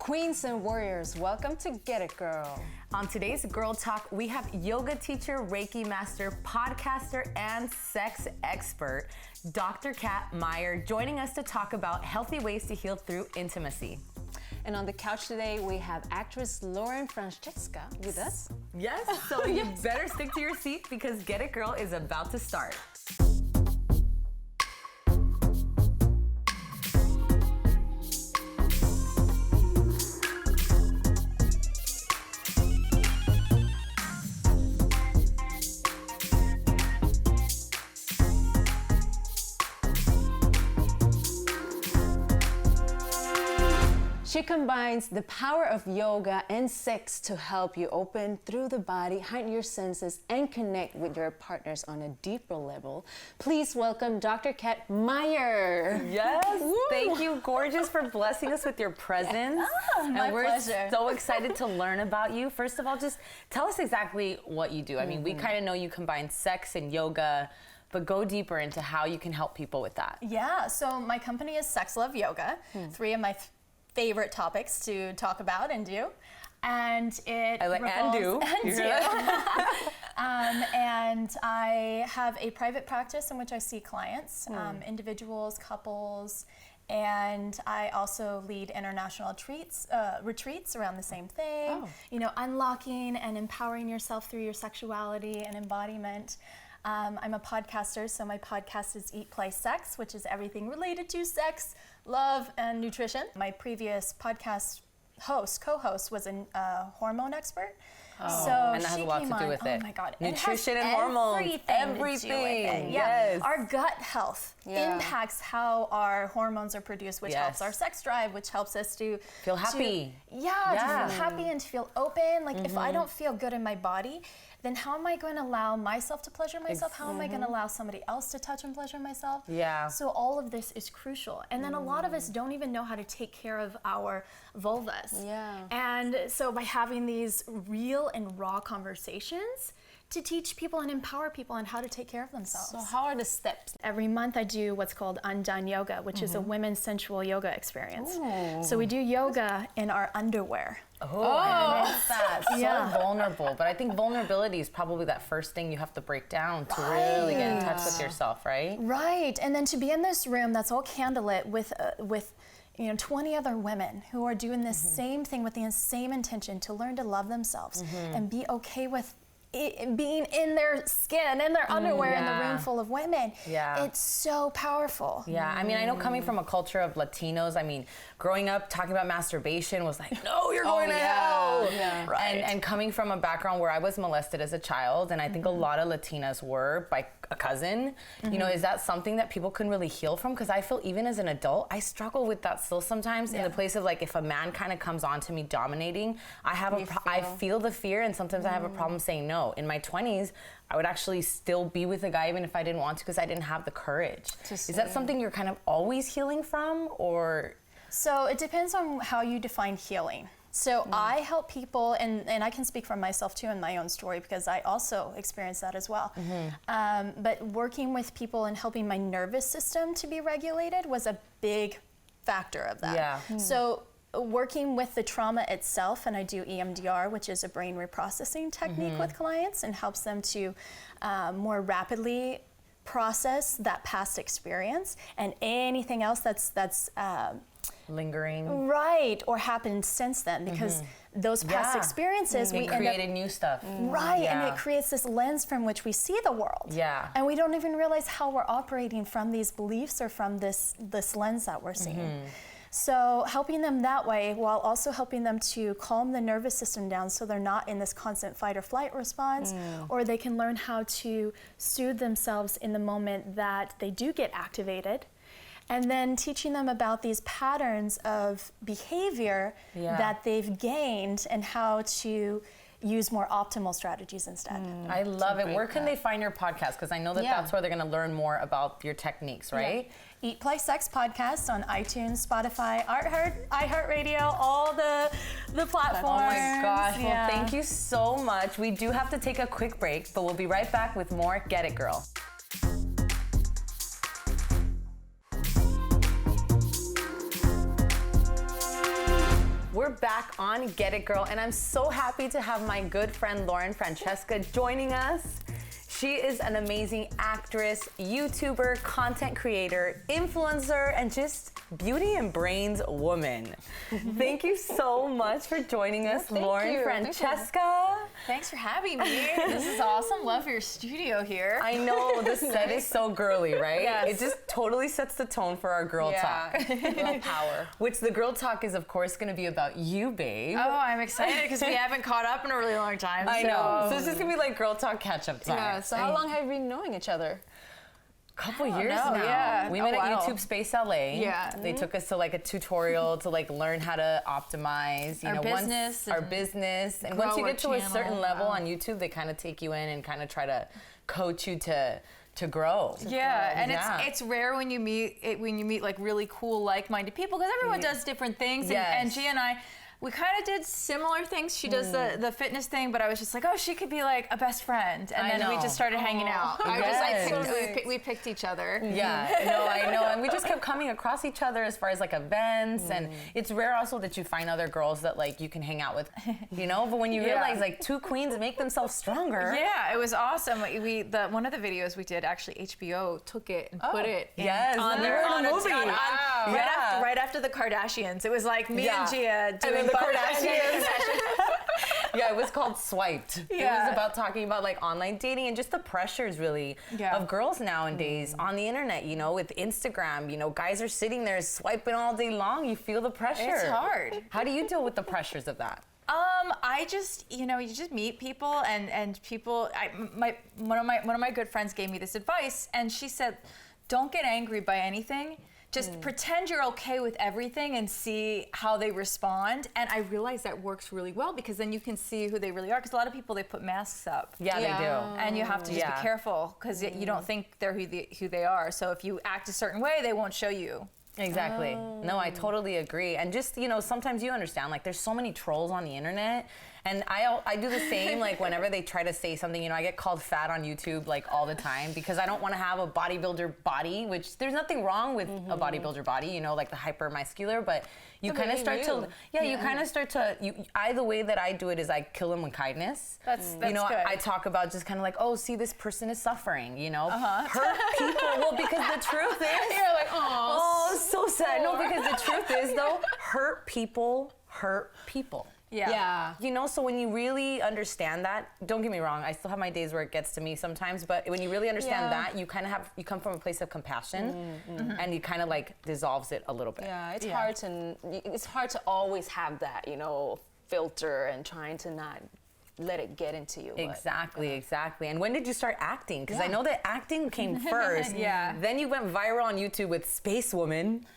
Queens and warriors, welcome to Get It Girl. On today's Girl Talk, we have yoga teacher, Reiki master, podcaster, and sex expert, Dr. Kat Meyer, joining us to talk about healthy ways to heal through intimacy. And on the couch today, we have actress Lauren Francesca with us. Yes, so you better stick to your seat because Get It Girl is about to start. She combines the power of yoga and sex to help you open through the body, heighten your senses, and connect with your partners on a deeper level. Please welcome Dr. Kat Meyer. Yes, thank you, gorgeous, for blessing us with your presence. My pleasure. We're so excited to learn about you. First of all, just tell us exactly what you do. I mean, we kind of know you combine sex and yoga, but go deeper into how you can help people with that. Yeah, so my company is Sex Love Yoga. Three of my favorite topics to talk about and do, and it and I have a private practice in which I see clients, individuals, couples, and I also lead international retreats around the same thing. You know, unlocking and empowering yourself through your sexuality and embodiment. I'm a podcaster, so my podcast is Eat, Play, Sex, which is everything related to sex, love, and nutrition. My previous podcast co-host was a hormone expert. So and that has a lot to do with it. Oh my God. Nutrition and hormones, everything. Yes. Our gut health impacts how our hormones are produced, which helps our sex drive, which helps us to feel happy. To feel happy and to feel open. Like if I don't feel good in my body, then how am I going to allow myself to pleasure myself? How am I going to allow somebody else to touch and pleasure myself? Yeah. So all of this is crucial. And then a lot of us don't even know how to take care of our vulvas. Yeah. And so by having these real and raw conversations to teach people and empower people on how to take care of themselves. So how are the steps? Every month I do what's called Undone Yoga, which is a women's sensual yoga experience. Ooh. So we do yoga in our underwear. I love that. So vulnerable. But I think vulnerability is probably that first thing you have to break down to really get in touch with yourself, right? Right. And then to be in this room that's all candlelit with 20 other women who are doing this same thing with the same intention to learn to love themselves and be okay with being in their skin, in their underwear, in the room full of women. Yeah. It's so powerful. Yeah, I mean, I know coming from a culture of Latinos, I mean, growing up talking about masturbation was like, no, you're going to hell. Yeah. Right. And coming from a background where I was molested as a child, and I think a lot of Latinas were by a cousin, you know, is that something that people can really heal from? Because I feel even as an adult, I struggle with that still sometimes in the place of like, if a man kind of comes on to me dominating, I feel the fear, and sometimes I have a problem saying no. In my 20s, I would actually still be with a guy even if I didn't want to because I didn't have the courage. Is that something you're kind of always healing from, or? So it depends on how you define healing. So I help people, and I can speak for myself too in my own story because I also experienced that as well. But working with people and helping my nervous system to be regulated was a big factor of that. Yeah. So working with the trauma itself, and I do EMDR, which is a brain reprocessing technique with clients, and helps them to more rapidly process that past experience and anything else that's lingering, right, or happened since then, because those past experiences we created new stuff, right, and it creates this lens from which we see the world, and we don't even realize how we're operating from these beliefs or from this lens that we're seeing. So helping them that way while also helping them to calm the nervous system down so they're not in this constant fight or flight response, or they can learn how to soothe themselves in the moment that they do get activated. And then teaching them about these patterns of behavior that they've gained and how to use more optimal strategies instead. I love it. Where can they find your podcast? Because I know that that's where they're going to learn more about your techniques, right? Eat, Play, Sex podcast on iTunes, Spotify, iHeartRadio, all the platforms. Oh my gosh. Well, thank you so much. We do have to take a quick break, but we'll be right back with more Get It Girl. we're back on Get It Girl, and I'm so happy to have my good friend Lauren Francesca joining us. She is an amazing actress, YouTuber, content creator, influencer, and just beauty and brains woman. Thank you so much for joining us, Lauren Francesca. Thanks for having me. This is awesome. Love your studio here. I know, the set is so girly, right? Yes. It just totally sets the tone for our girl talk. Girl power. Which the girl talk is, of course, going to be about you, babe. Oh, I'm excited because we haven't caught up in a really long time. I know. So it's just going to be like girl talk catch-up time. Yeah, so how long have you been knowing each other? Couple years now. Yeah. We met at YouTube Space LA. Yeah. They took us to like a tutorial to like learn how to optimize, Our business our and business. And grow once you our get to a certain channel. level on YouTube, they kind of take you in and kind of try to coach you to grow. Yeah, and Yeah. it's rare when you meet like really cool like-minded people because everyone does different things. And Gia and I, we kind of did similar things. She does the fitness thing, but I was just like, oh, she could be like a best friend. And then we just started hanging out. We picked each other. Yeah, no, I know. And we just kept coming across each other as far as like events. And it's rare also that you find other girls that like you can hang out with, you know? But when you realize like two queens make themselves stronger. Yeah, it was awesome. One of the videos we did, actually HBO took it and put it on a movie. Right after the Kardashians. It was like me and Gia doing the Kardashians. Yeah, it was called Swiped. Yeah. It was about talking about like online dating and just the pressures really of girls nowadays on the internet, you know, with Instagram, you know, guys are sitting there swiping all day long. You feel the pressure. It's hard. How do you deal with the pressures of that? I just, you just meet people and people, one of my good friends gave me this advice and she said, don't get angry by anything. Just pretend you're okay with everything and see how they respond. And I realized that works really well because then you can see who they really are. Because a lot of people, they put masks up. Yeah, they do. And you have to just be careful because you don't think they're who they are. So if you act a certain way, they won't show you. Exactly. No, I totally agree. And just, sometimes you understand, like there's so many trolls on the internet. And I do the same, like whenever they try to say something, I get called fat on YouTube like all the time because I don't want to have a bodybuilder body, which there's nothing wrong with a bodybuilder body, like the hyper-muscular, but you kind of start to, you kind of start to, the way that I do it is I kill them with kindness. That's good. I talk about just kind of like, oh, see, this person is suffering, hurt people. Well, because the truth is, you're like, oh, so sad. No, because the truth is though, hurt people hurt people. Yeah. So when you really understand that, don't get me wrong, I still have my days where it gets to me sometimes, but when you really understand that, you kind of you come from a place of compassion and you kind of like dissolves it a little bit. Yeah, it's hard to always have that, filter and trying to not let it get into you. Exactly. And when did you start acting? Because I know that acting came first. Then you went viral on YouTube with Space Woman.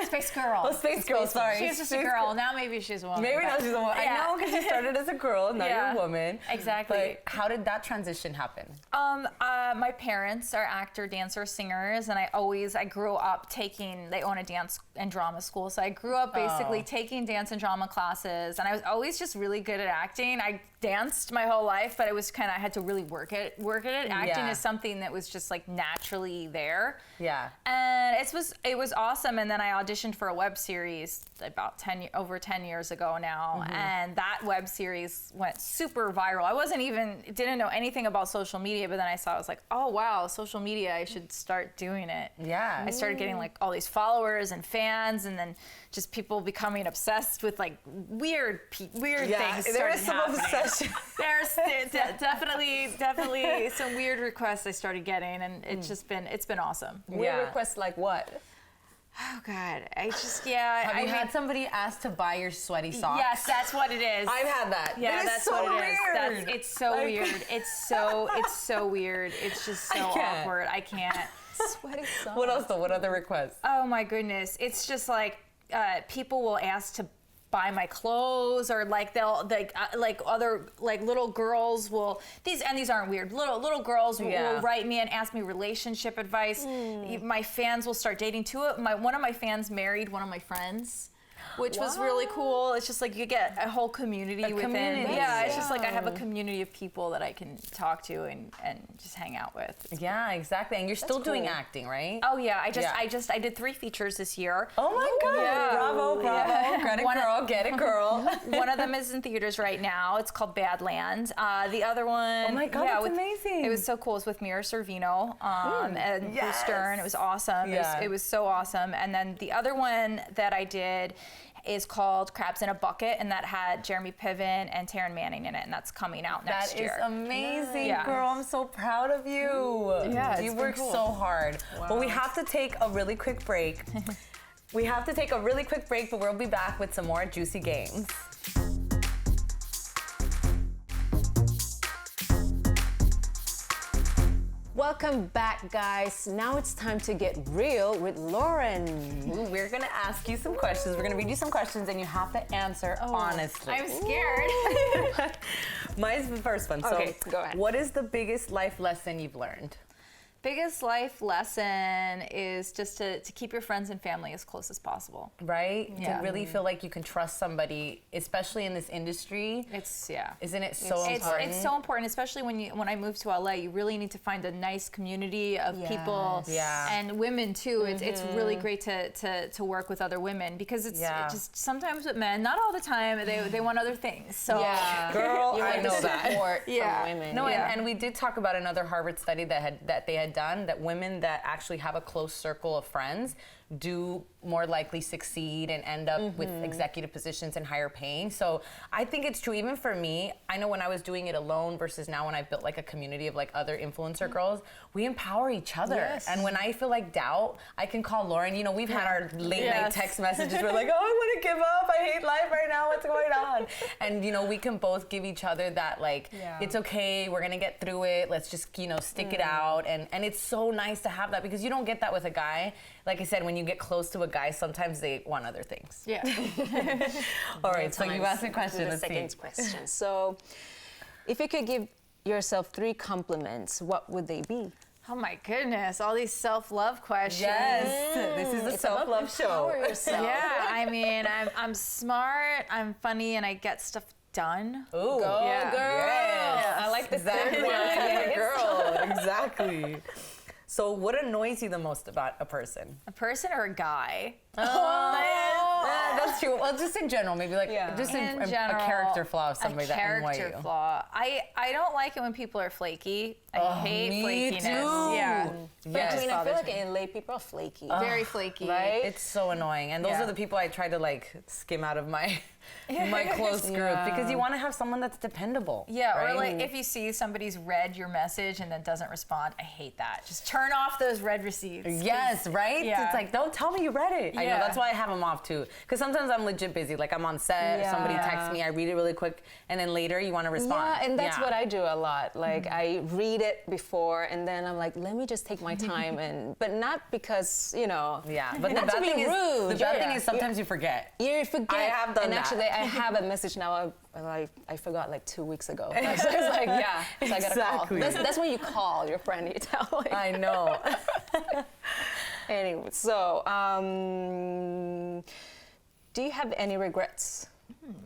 Space Girl. Oh, Space Girl, sorry. She was just a girl. Now maybe she's a woman. Maybe now she's a woman. I know, because you started as a girl, now you're a woman. Exactly. But how did that transition happen? My parents are actor, dancer, singers, and I grew up they own a dance and drama school, so I grew up basically taking dance and drama classes, and I was always just really good at acting. I danced my whole life, but it was I had to really work at it. Acting is something that was just like naturally there. Yeah. And it was awesome. And then I auditioned for a web series about over 10 years ago now, and that web series went super viral. I didn't know anything about social media, but then I was like, oh wow, social media, I should start doing it. Yeah. I started getting like all these followers and fans, and then just people becoming obsessed with like weird things. There is some happening. obsession. There's definitely some weird requests I started getting, and it's been awesome. Weird requests like what? Oh God, Have you had somebody ask to buy your sweaty socks? Yes, that's what it is. I've had that. Yeah, that's so what weird. it is. It's so weird. It's so weird. It's just so awkward. I can't. Sweaty socks. What else though? What other requests? Oh my goodness. It's just like people will ask to buy my clothes, or like they'll like other like little girls will these aren't weird. Little girls will write me and ask me relationship advice. My fans will start dating too. One of my fans married one of my friends. which was really cool. It's just like you get a whole community within. Community. Yeah, it's just like I have a community of people that I can talk to and just hang out with. Yeah, exactly. And you're still doing acting, right? Oh yeah, I did 3 features this year. Oh my God! Yeah. Bravo! Get it, girl. Get it, girl. One of them is in theaters right now. It's called Badland. The other one, oh my God, that's amazing! It was so cool. It was with Mira Sorvino and Bruce Stern. It was awesome. Yeah. It was so awesome. And then the other one that I did is called Crabs in a Bucket, and that had Jeremy Piven and Taryn Manning in it, and that's coming out next year. That is amazing, Yeah. girl. I'm so proud of you. Yeah, you it's worked been cool. so hard. Wow. But we have to take a really quick break. But we'll be back with some more juicy games. Welcome back, guys. Now it's time to get real with Lauren. Ooh, we're gonna ask you some questions. We're gonna read you some questions, and you have to answer honestly. I'm scared. Mine's the first one. So, Okay, go ahead. What is the biggest life lesson you've learned? Biggest life lesson is just to keep your friends and family as close as possible. Right? Yeah. To really feel like you can trust somebody, especially in this industry. Isn't it so important? It's so important, especially when I moved to LA. You really need to find a nice community of people, and women too. It's really great to work with other women because it's just sometimes with men, not all the time. They want other things. So girl, you I want know the that. support from women. No, and we did talk about another Harvard study that they had done that women that actually have a close circle of friends do more likely succeed and end up with executive positions and higher paying. So I think it's true. Even for me, I know when I was doing it alone versus now when I built like a community of like other influencer girls, we empower each other. Yes. And when I feel like doubt, I can call Lauren. You know, we've had our late night text messages. We're like, oh, I want to give up. I hate life right now. What's going on? And you know, we can both give each other that like, it's okay. We're gonna get through it. Let's just stick it out. And it's so nice to have that because you don't get that with a guy. Like I said, when you get close to a guy, sometimes they want other things. Yeah. All right, so you asked a question. The second question. So, if you could give yourself 3 compliments, what would they be? Oh my goodness, all these self-love questions. Yes, this is a self-love show. Yourself. Yeah, I mean, I'm smart, I'm funny, and I get stuff done. Ooh, Go, girl. Yes. I like the Exactly. third one. Girl, exactly. So what annoys you the most about a person? A person or a guy? That's true. Well, just in general, maybe like just in general, a character flaw of somebody that annoys you. A character flaw. I don't like it when people are flaky. I hate flakiness. Too. Yeah. But I mean, I feel like in LA, people are flaky. Very flaky. Right? It's so annoying. And those are the people I try to like skim out of my close group because you want to have someone that's dependable. Yeah, right? or like if you see somebody's read your message and then doesn't respond, I hate that. Just turn off those read receipts. Yes, right? Yeah. It's like, don't tell me you read it. I know, that's why I have them off too. Because sometimes I'm legit busy. Like I'm on set, somebody texts me, I read it really quick, and then later you want to respond. Yeah, and that's what I do a lot. Like I read it before, and then I'm like, let me just take my time, but not because, Yeah, but the not bad to be thing rude. is, sometimes you forget. You forget. I have done and that. actually, I have a message now. I forgot like 2 weeks ago. So it's like, so I gotta call. That's when you call your friend. You tell. Like, I know. Anyway, so do you have any regrets?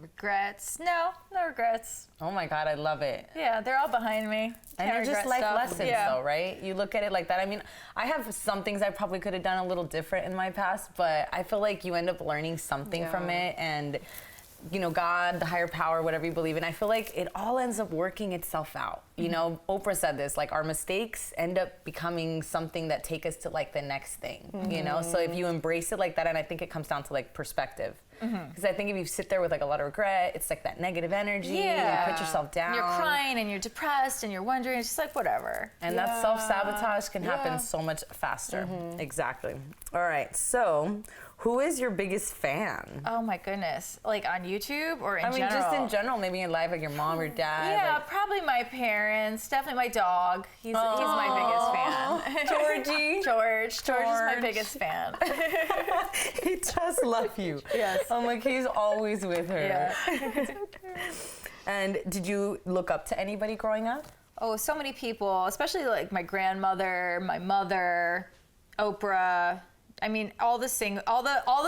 Regrets? No regrets. Oh my God, I love it. Yeah, they're all behind me. And they're just life lessons Yeah. though, right? You look at it like that. I mean, I have some things I probably could have done a little different in my past, but I feel like you end up learning something from it, and God, the higher power, whatever you believe in, I feel like it all ends up working itself out. You know, Oprah said this, like our mistakes end up becoming something that take us to like the next thing, So if you embrace it like that, and I think it comes down to like perspective. Because I think if you sit there with like a lot of regret, it's like that negative energy, you put yourself down. And you're crying and you're depressed and you're wondering, it's just like whatever. And that self-sabotage can happen so much faster. Exactly. All right, so who is your biggest fan? Oh my goodness. Like on YouTube or in general? Just in general, maybe in life, like your mom or dad. Yeah, probably my parents, definitely my dog. He's my biggest fan. Georgie. George is my biggest fan. He just loves you. Yes. I'm like, he's always with her. Yeah. And did you look up to anybody growing up? Oh, so many people, especially like my grandmother, my mother, Oprah, I mean, all the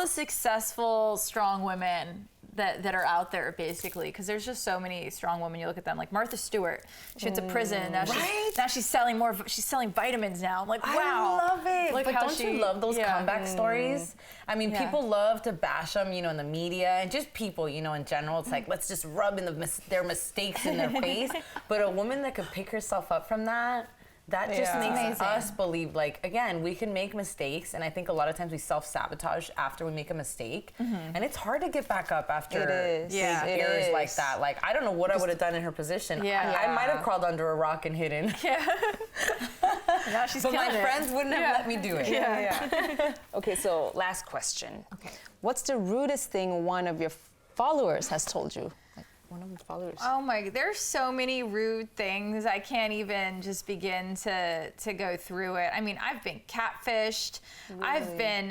successful, strong women that are out there, basically, because there's just so many strong women. You look at them, like Martha Stewart. She went to prison. Now she's selling more. She's selling vitamins now. I'm like, wow. I love it. Look but how don't you love those comeback stories? I mean, people love to bash them, in the media, and just people, in general. It's like, let's just rub in their mistakes in their face. But a woman that could pick herself up from that just makes us believe, like, again, we can make mistakes, and I think a lot of times we self-sabotage after we make a mistake, and it's hard to get back up after errors like that. Like, I don't know what I would have done in her position. I might have crawled under a rock and hidden. Now she's but my killing it. friends wouldn't have let me do it. Okay, so last question. Okay. What's the rudest thing one of your followers has told you? One of the followers. Oh my, there's so many rude things. I can't even just begin to go through it. I mean, I've been catfished. Really? I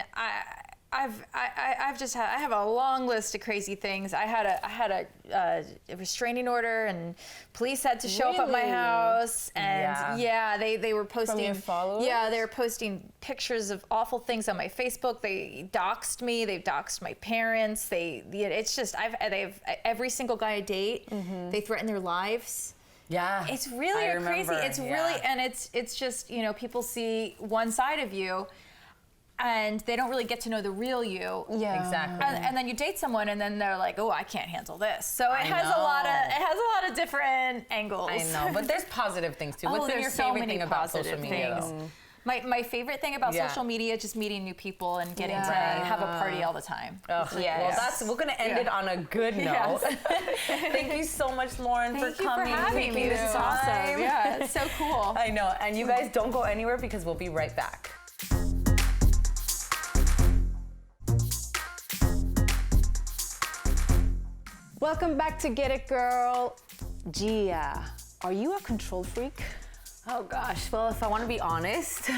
have a long list of crazy things. I had a restraining order, and police had to show up at my house, and they were posting. From your followers? Yeah, they were posting pictures of awful things on my Facebook. They doxed me. They've doxed my parents. It's just they've every single guy I date. They threaten their lives. Yeah, it's really crazy. It's really, and it's just people see one side of you, and they don't really get to know the real you. Yeah, exactly. And then you date someone, and then they're like, "Oh, I can't handle this." So it has a lot of different angles. I know, but there's positive things too. What's your favorite thing about social media? My favorite thing about social media is just meeting new people and getting to have a party all the time. Well, we're gonna end it on a good note. Thank you so much, Lauren, for coming. Thank you for having me. This is awesome. Yeah, it's so cool. I know, and you guys don't go anywhere because we'll be right back. Welcome back to Get It Girl. Gia, are you a control freak? Oh gosh, well, if I want to be honest,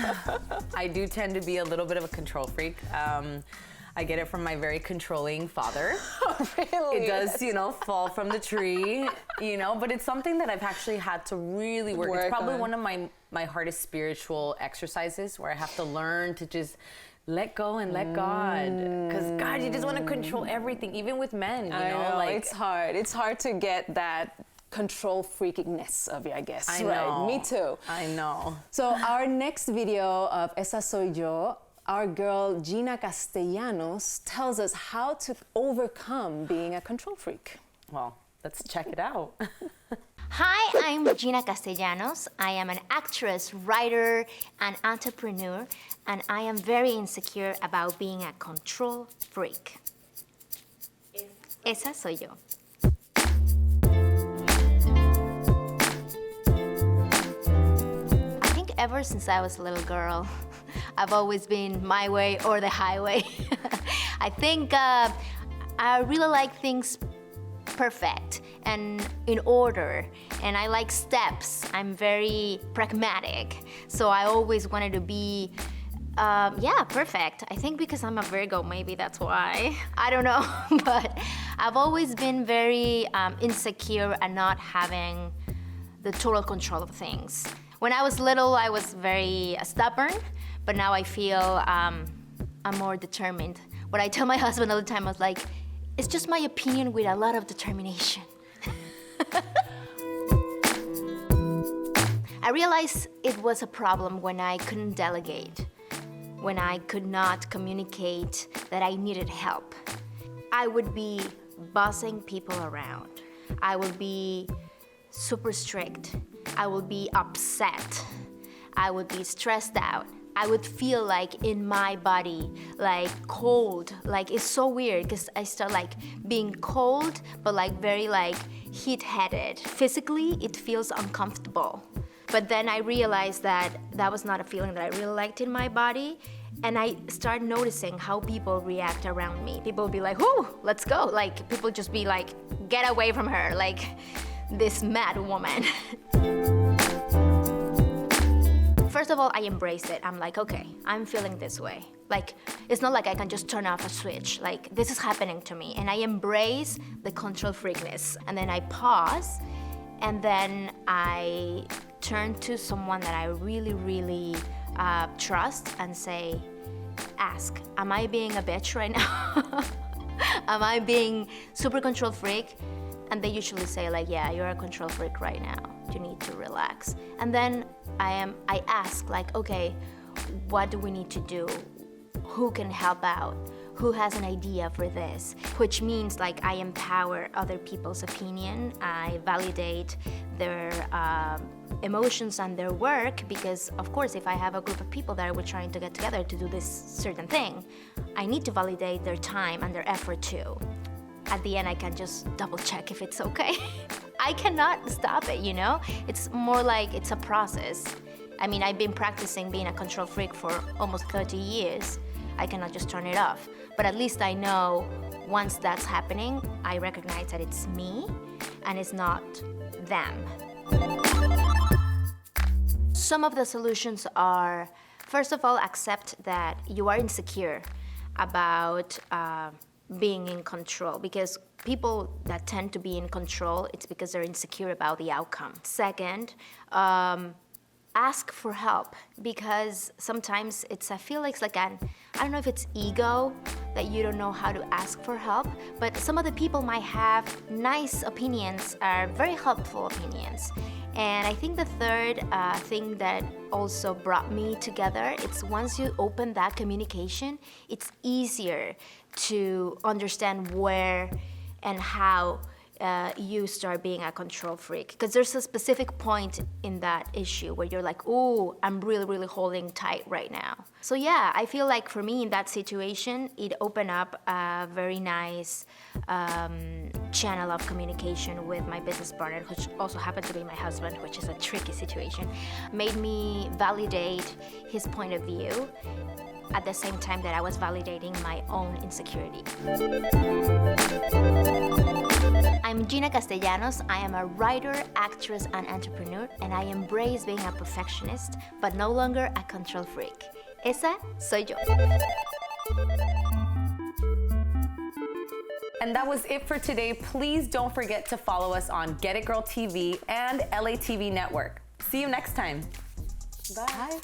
I do tend to be a little bit of a control freak. I get it from my very controlling father. Oh, really? It does, fall from the tree, but it's something that I've actually had to really work. It's probably one of my hardest spiritual exercises, where I have to learn to just let go and let God. Because God, you just want to control everything, even with men, I know, it's hard. It's hard to get that control freakiness of you, I guess. I know. Right, me too. I know. So our next video of Esa Soy Yo, our girl Gina Castellanos tells us how to overcome being a control freak. Well, let's check it out. Hi, I'm Gina Castellanos. I am an actress, writer, and entrepreneur, and I am very insecure about being a control freak. Esa soy yo. I think ever since I was a little girl, I've always been my way or the highway. I think I really like things perfect and in order, and I like steps. I'm very pragmatic, so I always wanted to be perfect. I think because I'm a Virgo, maybe that's why. I don't know, but I've always been very insecure and not having the total control of things. When I was little, I was very stubborn, but now I feel I'm more determined. What I tell my husband all the time, I was like, it's just my opinion with a lot of determination. I realized it was a problem when I couldn't delegate, when I could not communicate that I needed help. I would be bossing people around. I would be super strict. I would be upset. I would be stressed out. I would feel like in my body, like cold. Like it's so weird because I start like being cold, but like very like heat-headed. Physically, it feels uncomfortable. But then I realized that that was not a feeling that I really liked in my body. And I started noticing how people react around me. People would be like, whoo, let's go. Like people just be like, get away from her, like this mad woman. First of all, I embraced it. I'm like, okay, I'm feeling this way. Like, it's not like I can just turn off a switch. Like, this is happening to me. And I embrace the control freakness. And then I pause, and then I turn to someone that I really, really trust and say, ask, am I being a bitch right now? Am I being super control freak? And they usually say like, yeah, you're a control freak right now. You need to relax. And then I ask like, okay, what do we need to do? Who can help out? Who has an idea for this? Which means like I empower other people's opinion. I validate their emotions and their work, because of course if I have a group of people that are trying to get together to do this certain thing, I need to validate their time and their effort too. At the end I can just double check if it's okay. I cannot stop it, you know? It's more like it's a process. I mean, I've been practicing being a control freak for almost 30 years. I cannot just turn it off. But at least I know once that's happening, I recognize that it's me and it's not them. Some of the solutions are, first of all, accept that you are insecure about being in control, because people that tend to be in control, it's because they're insecure about the outcome. Second, ask for help, because sometimes I feel like it's like I don't know if it's ego that you don't know how to ask for help, but some of the people might have nice opinions, are very helpful opinions. And I think the third thing that also brought me together, it's once you open that communication, it's easier to understand where and how you start being a control freak, because there's a specific point in that issue where you're like, oh, I'm really, really holding tight right now. So yeah, I feel like for me in that situation, it opened up a very nice channel of communication with my business partner, which also happened to be my husband, which is a tricky situation. Made me validate his point of view at the same time that I was validating my own insecurity. I'm Gina Castellanos. I am a writer, actress, and entrepreneur, and I embrace being a perfectionist, but no longer a control freak. Esa soy yo. And that was it for today. Please don't forget to follow us on Get It Girl TV and LA TV Network. See you next time. Bye.